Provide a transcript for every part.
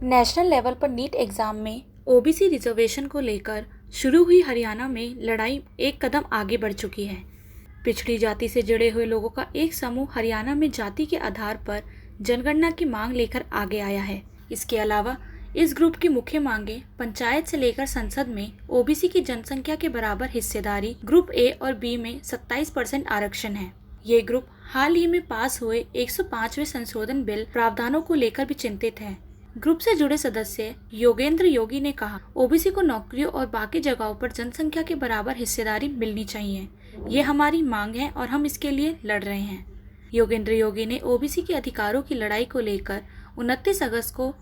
National level पर NEET exam में OBC reservation को लेकर शुरू हुई हरियाणा में लड़ाई एक कदम आगे बढ़ चुकी है। पिछड़ी जाति से जुड़े हुए लोगों का एक समूह हरियाणा में जाति के आधार पर जनगणना की मांग लेकर आगे आया है। इसके अलावा इस ग्रुप की मुख्य मांगे पंचायत से लेकर संसद में ओबीसी की जनसंख्या के बराबर हिस्सेदारी, ग्रुप ए और बी में 27% आरक्षण है। ये ग्रुप हाल ही में पास हुए 105वें संशोधन बिल प्रावधानों को लेकर भी चिंतित है। ग्रुप से जुड़े सदस्य योगेंद्र योगी ने कहा, ओबीसी को नौकरियों और बाकी जगहों पर जनसंख्या के बराबर हिस्सेदारी मिलनी चाहिए। ये हमारी मांग है और हम इसके लिए लड़ रहे हैं। योगेंद्र योगी ने ओबीसी के अधिकारों की लड़ाई को लेकर 29 अगस्त को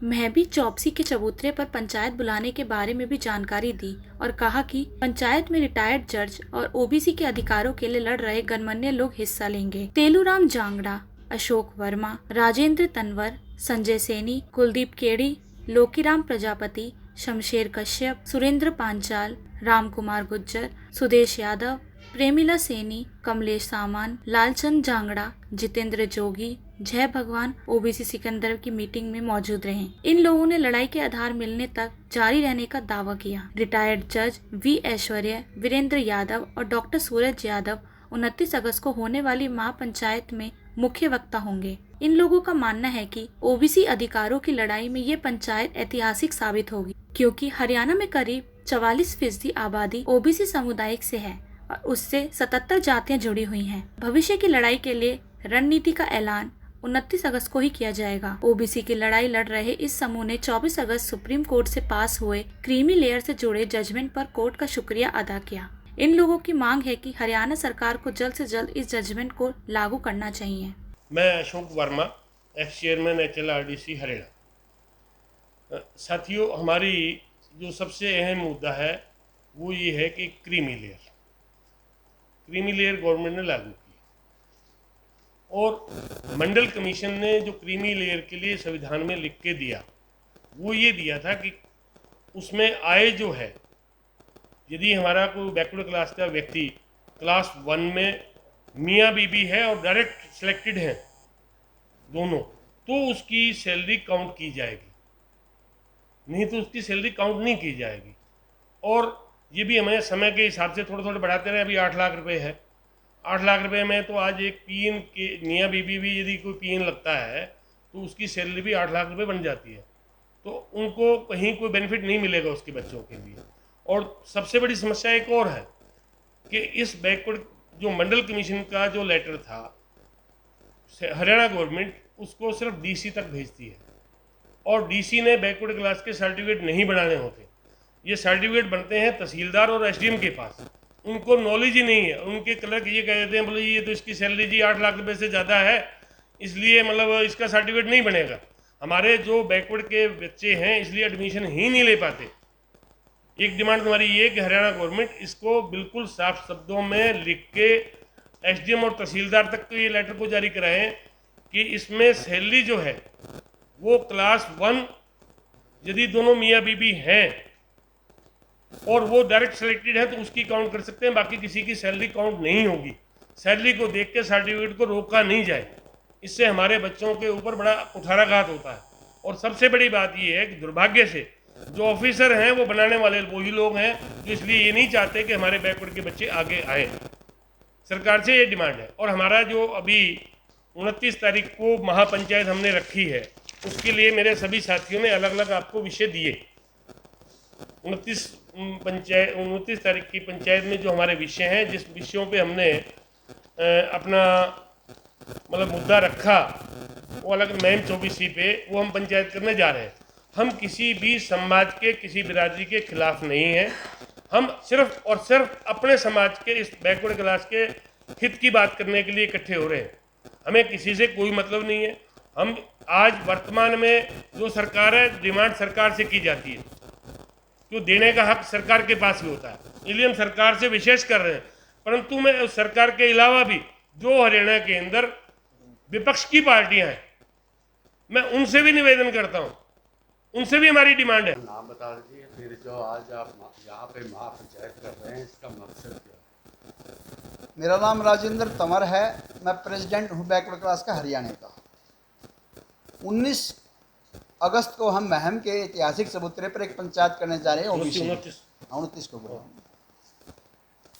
महबी चौकसी के चबूतरे पर पंचायत बुलाने के बारे में भी जानकारी दी और कहा कि पंचायत में रिटायर्ड जज और ओबीसी के अधिकारों के लिए लड़ रहे गणमान्य लोग हिस्सा लेंगे। तेलूराम जांगड़ा, अशोक वर्मा, राजेंद्र तंवर, संजय सैनी, कुलदीप केड़ी, लोकीराम प्रजापति, शमशेर कश्यप, सुरेंद्र पांचाल, राम कुमार गुज्जर, सुदेश यादव, प्रेमिला सैनी, कमलेश सामान, लालचंद जांगड़ा, जितेंद्र जोगी, जय भगवान ओबीसी सिकंदर की मीटिंग में मौजूद रहे। इन लोगों ने लड़ाई के आधार मिलने तक जारी रहने का दावा किया। रिटायर्ड जज वी ऐश्वर्य, वीरेंद्र यादव और डॉक्टर सूरज यादव 29 अगस्त को होने वाली महापंचायत में मुख्य वक्ता होंगे। इन लोगों का मानना है कि ओबीसी अधिकारों की लड़ाई में ये पंचायत ऐतिहासिक साबित होगी, क्योंकि हरियाणा में करीब 44% आबादी ओबीसी समुदाय से है और उससे 77 जातियां जुड़ी हुई हैं। भविष्य की लड़ाई के लिए रणनीति का ऐलान 29 अगस्त को ही किया जाएगा। ओबीसी की लड़ाई लड़ रहे इस समूह ने 24 अगस्त सुप्रीम कोर्ट से पास हुए क्रीमी लेयर से जुड़े जजमेंट पर कोर्ट का शुक्रिया अदा किया। इन लोगों की मांग है कि हरियाणा सरकार को जल्द से जल्द इस जजमेंट को लागू करना चाहिए। मैं Ashok Verma, x chairman HLRDC Haryana. साथियों, हमारी जो सबसे अहम मुद्दा है वो ये है कि क्रीमी लेयर गवर्नमेंट ने लागू की और मंडल कमीशन ने जो क्रीमी लेयर के लिए संविधान में लिख के दिया वो ये दिया था कि उसमें आय जो है, यदि हमारा कोई बैकवर्ड क्लास का व्यक्ति क्लास 1 में मियाँ बीबी है और डायरेक्ट सिलेक्टेड हैं दोनों, तो उसकी सैलरी काउंट की जाएगी, नहीं तो उसकी सैलरी काउंट नहीं की जाएगी। और ये भी हमें समय के हिसाब से थोड़े थोड़े बढ़ाते रहे। अभी 8 लाख रुपए है। 8 लाख रुपए में तो आज एक पीएन के मियाँ बीबी भी यदि कोई पीएन लगता है तो उसकी सैलरी भी 8 लाख रुपए बन जाती है, तो उनको कहीं कोई बेनिफिट नहीं मिलेगा उसके बच्चों के लिए। और सबसे बड़ी समस्या एक और है कि इस बैकवर्ड जो मंडल कमीशन का जो लेटर था, हरियाणा गवर्नमेंट उसको सिर्फ डीसी तक भेजती है और डीसी ने बैकवर्ड क्लास के सर्टिफिकेट नहीं बनाने होते। ये सर्टिफिकेट बनते हैं तहसीलदार और एसडीएम के पास। उनको नॉलेज ही नहीं है। उनके क्लर्क ये कह देते हैं, बोले ये तो इसकी सैलरी जी 8 लाख रुपए से ज़्यादा है, इसलिए मतलब इसका सर्टिफिकेट नहीं बनेगा। हमारे जो बैकवर्ड के बच्चे हैं इसलिए एडमिशन ही नहीं ले पाते। एक डिमांड हमारी ये कि हरियाणा गवर्नमेंट इसको बिल्कुल साफ शब्दों में लिख के एसडीएम और तहसीलदार तक तो ये लेटर को जारी कराएं कि इसमें सैलरी जो है वो क्लास 1 यदि दोनों मियाँ बीबी हैं और वो डायरेक्ट सिलेक्टेड है तो उसकी काउंट कर सकते हैं, बाकी किसी की सैलरी काउंट नहीं होगी। सैलरी को देख के सर्टिफिकेट को रोका नहीं जाए, इससे हमारे बच्चों के ऊपर बड़ा कुठाराघात होता है। और सबसे बड़ी बात ये है कि दुर्भाग्य से जो ऑफिसर हैं वो बनाने वाले वही लोग हैं जो इसलिए ये नहीं चाहते कि हमारे बैकवर्ड के बच्चे आगे आए। सरकार से ये डिमांड है। और हमारा जो अभी 29 तारीख को महापंचायत हमने रखी है, उसके लिए मेरे सभी साथियों ने अलग अलग आपको विषय दिए। 29 तारीख की पंचायत में जो हमारे विषय हैं, जिस विषयों पे हमने अपना मतलब मुद्दा रखा, वो अलग मैम 24 पे वो हम पंचायत करने जा रहे हैं। हम किसी भी समाज के किसी बिरादरी के खिलाफ नहीं हैं। हम सिर्फ और सिर्फ अपने समाज के इस बैकवर्ड क्लास के हित की बात करने के लिए इकट्ठे हो रहे हैं। हमें किसी से कोई मतलब नहीं है। हम आज वर्तमान में जो सरकार है, डिमांड सरकार से की जाती है, जो देने का हक सरकार के पास ही होता है, इसलिए हम सरकार से विशेष कर रहे हैं। परंतु मैं उस सरकार के अलावा भी जो हरियाणा के अंदर विपक्ष की पार्टियां हैं, मैं उनसे भी निवेदन करता हूं, उनसे भी हमारी डिमांड है। नाम बता दीजिए, फिर जो आज आप यहाँ पे महापंचायत कर रहे हैं इसका मकसद क्या है? मेरा नाम राजेंद्र तंवर है। मैं प्रेसिडेंट हूँ बैकवर्ड क्लास का हरियाणा का। 19 अगस्त को हम महम के ऐतिहासिक चबूतरे पर एक पंचायत करने जा रहे हैं, ओबीसी 29 को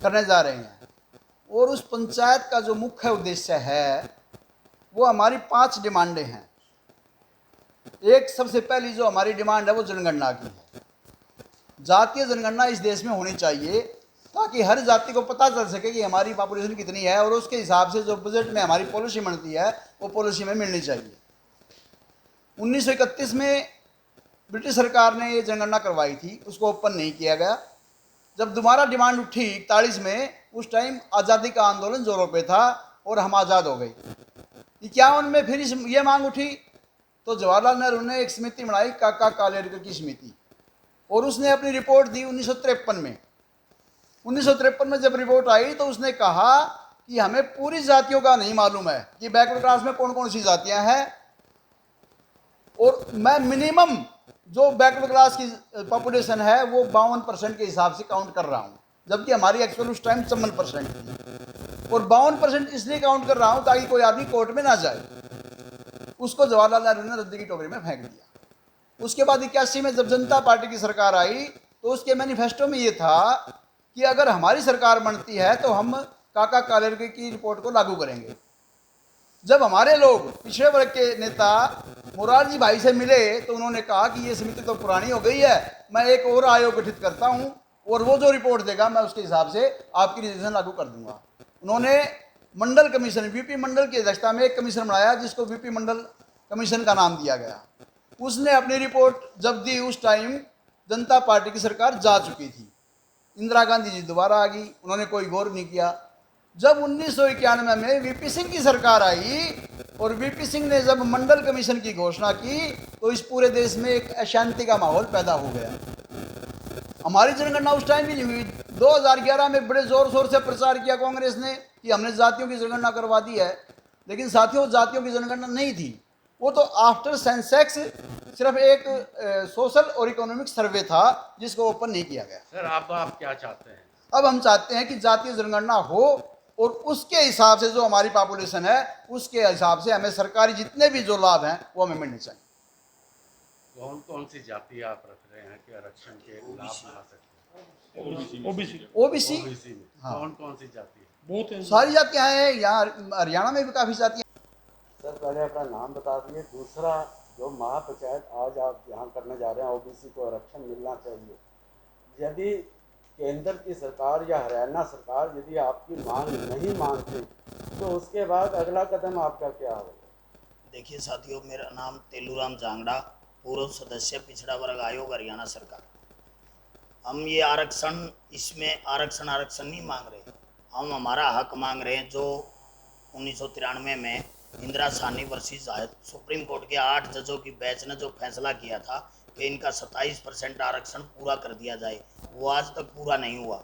करने जा रहे हैं। और उस पंचायत का जो मुख्य उद्देश्य है वो हमारी 5 डिमांडें हैं। एक सबसे पहली जो हमारी डिमांड है वो जनगणना की है। जातीय जनगणना इस देश में होनी चाहिए ताकि हर जाति को पता चल सके कि हमारी पॉपुलेशन कितनी है, और उसके हिसाब से जो बजट में हमारी पॉलिसी बनती है वो पॉलिसी में मिलनी चाहिए। 1931 में ब्रिटिश सरकार ने ये जनगणना करवाई थी, उसको ओपन नहीं किया गया। जब दोबारा डिमांड उठी 41 में, उस टाइम आज़ादी का आंदोलन जोरों पे था और हम आज़ाद हो गए। 51 में फिर ये मांग उठी तो जवाहरलाल नेहरू ने एक समिति बनाई, काका कालेलकर की समिति, और उसने अपनी रिपोर्ट दी 1953 में। 1953 में जब रिपोर्ट आई तो उसने कहा कि हमें पूरी जातियों का नहीं मालूम है कि बैकवर्ड क्लास में कौन कौन सी जातियां हैं, और मैं मिनिमम जो बैकवर्ड क्लास की पॉपुलेशन है वो 52% के हिसाब से काउंट कर रहा हूँ, जबकि हमारी एक्चुअल उस टाइम 54% थी। और 52% इसलिए काउंट कर रहा हूँ ताकि कोई आदमी कोर्ट में ना जाए। उसको जवाहरलाल नेहरू ने रद्दी की टोकरी में फेंक दिया। उसके बाद 81 में जब जनता पार्टी की सरकार आई तो उसके मैनिफेस्टो में ये था कि अगर हमारी सरकार बनती है तो हम काका कालेलकर की रिपोर्ट को लागू करेंगे। जब हमारे लोग पिछड़े वर्ग के नेता मोरारजी भाई से मिले तो उन्होंने कहा कि ये समिति तो पुरानी हो गई है, मैं एक और आयोग गठित करता हूँ और वो जो रिपोर्ट देगा मैं उसके हिसाब से आपकी रिजर्वेशन लागू कर दूंगा। उन्होंने मंडल कमीशन, वीपी मंडल की अध्यक्षता में एक कमीशन बनाया जिसको वीपी मंडल कमीशन का नाम दिया गया। उसने अपनी रिपोर्ट जब दी उस टाइम जनता पार्टी की सरकार जा चुकी थी, इंदिरा गांधी जी दोबारा आ गई, उन्होंने कोई गौर नहीं किया। जब 1991 में वीपी सिंह की सरकार आई और वीपी सिंह ने जब मंडल कमीशन की घोषणा की तो इस पूरे देश में एक अशांति का माहौल पैदा हो गया। हमारी जनगणना उस टाइम भी नहीं हुई। 2011 में बड़े जोर शोर से प्रचार किया कांग्रेस ने कि हमने जातियों की जनगणना करवा दी है, लेकिन साथियों जातियों की जनगणना नहीं थी। वो तो आफ्टर सेंसेक्स सिर्फ एक सोशल और इकोनॉमिक सर्वे था जिसको ओपन नहीं किया गया। सर आप क्या चाहते हैं? अब हम चाहते हैं कि जातीय जनगणना हो और उसके हिसाब से जो हमारी पॉपुलेशन है उसके हिसाब से हमें सरकारी जितने भी जो लाभ हैं वो हमें मिलने चाहिए। कौन कौन सी जाति आप रख रहे हैं कि आरक्षण के लाभ उठा सकते हैं? ओबीसी ओबीसी में हाँ। कौन कौन सी जाति है? बहुत है। सारी जातियां हैं, यहाँ हरियाणा में भी काफ़ी जातियां। सर पहले अपना नाम बता दिए। दूसरा, जो महापंचायत आज आप यहाँ करने जा रहे हैं, ओबीसी को आरक्षण मिलना चाहिए, यदि केंद्र की सरकार या हरियाणा सरकार यदि आपकी मांग नहीं मानती तो उसके बाद अगला कदम आपका क्या होगा? देखिए साथियों, मेरा नाम तेलूराम जांगड़ा, पूर्व सदस्य पिछड़ा वर्ग आयोग हरियाणा सरकार। हम ये आरक्षण, इसमें आरक्षण नहीं मांग रहे, हम हमारा हक मांग रहे हैं। जो 1993 में Indira Sahni versus supreme court के 8 जजों की बेंच ने जो फैसला किया था कि इनका 27% आरक्षण पूरा कर दिया जाए, वो आज तक पूरा नहीं हुआ।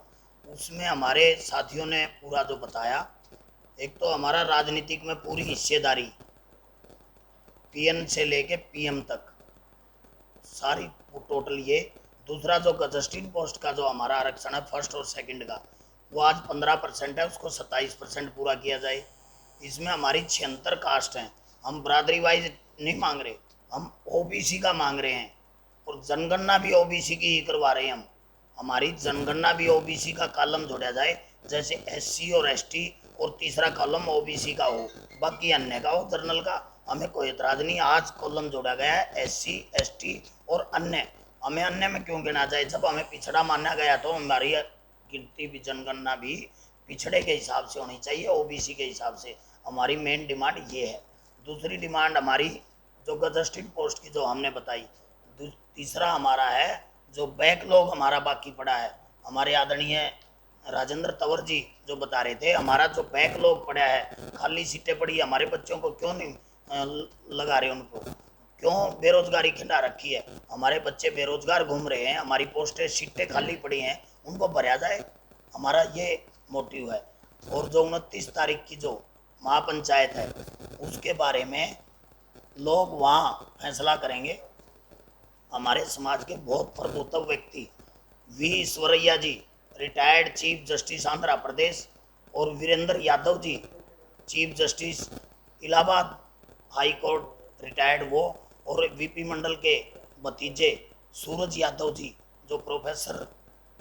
उसमें हमारे साथियों ने पूरा जो बताया, एक तो हमारा राजनीतिक में पूरी हिस्सेदारी, पीएन से लेके पीएम तक सारी टोटल ये। दूसरा, जो गजस्टिन पोस्ट का जो हमारा आरक्षण है फर्स्ट और सेकंड का, वो आज 15% है, उसको 27% पूरा किया जाए। इसमें हमारी 76 कास्ट हैं। हम बरादरी वाइज नहीं मांग रहे, हम ओबीसी का मांग रहे हैं, और जनगणना भी ओबीसी की ही करवा रहे हैं हम। हमारी जनगणना भी ओबीसी का कॉलम जोड़ा जाए, जैसे एससी और एसटी, और तीसरा कॉलम ओबीसी का हो, बाकी अन्य का हो, जनरल का, हमें कोई एतराज़ नहीं। आज कॉलम जोड़ा गया है एससी, एसटी और अन्य। हमें अन्य में क्यों गिना जाए? जब हमें पिछड़ा माना गया तो हमारी गिनती भी, जनगणना भी पिछड़े के हिसाब से होनी चाहिए, ओबीसी के हिसाब से। हमारी मेन डिमांड ये है। दूसरी डिमांड हमारी जो गजस्टिन पोस्ट की जो हमने बताई। तीसरा हमारा है जो बैकलॉग हमारा बाकी पड़ा है। हमारे आदरणीय राजेंद्र तंवर जी जो बता रहे थे, हमारा जो बैकलॉग पड़ा है, खाली सीटें पड़ी, हमारे बच्चों को क्यों नहीं लगा रहे, उनको क्यों बेरोजगारी खिंडा रखी है? हमारे बच्चे बेरोजगार घूम रहे हैं, हमारी पोस्टें सीटें खाली पड़ी हैं, उनको भरा जाए, हमारा ये मोटिव है। और जो 29 तारीख की जो महापंचायत है उसके बारे में लोग वहाँ फैसला करेंगे। हमारे समाज के बहुत प्रभुत्व व्यक्ति V Eshwaraiah ji, retired chief justice Andhra Pradesh, और Virendra Yadav ji, chief justice Allahabad high court retired, वो और वीपी मंडल के भतीजे सूरज यादव जी जो प्रोफेसर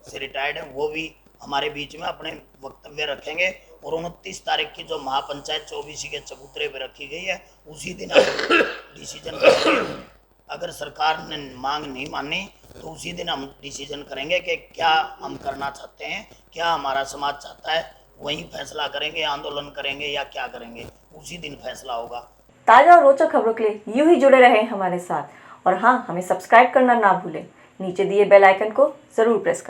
से रिटायर्ड है, वो भी हमारे बीच में अपने वक्तव्य रखेंगे। और 29 तारीख की जो महापंचायत ओबीसी के चबूतरे पे रखी गई है, उसी दिन हम डिसीजन करेंगे। अगर सरकार ने मांग नहीं मानी तो उसी दिन हम डिसीजन करेंगे कि क्या हम करना चाहते हैं, क्या हमारा समाज चाहता है, वही फैसला करेंगे। आंदोलन करेंगे या क्या करेंगे, उसी दिन फैसला होगा। ताज़ा और रोचक खबरों के लिए यूं ही जुड़े रहें हमारे साथ। और हाँ, हमें सब्सक्राइब करना ना भूलें। नीचे दिए बेल आइकन को ज़रूर प्रेस करें।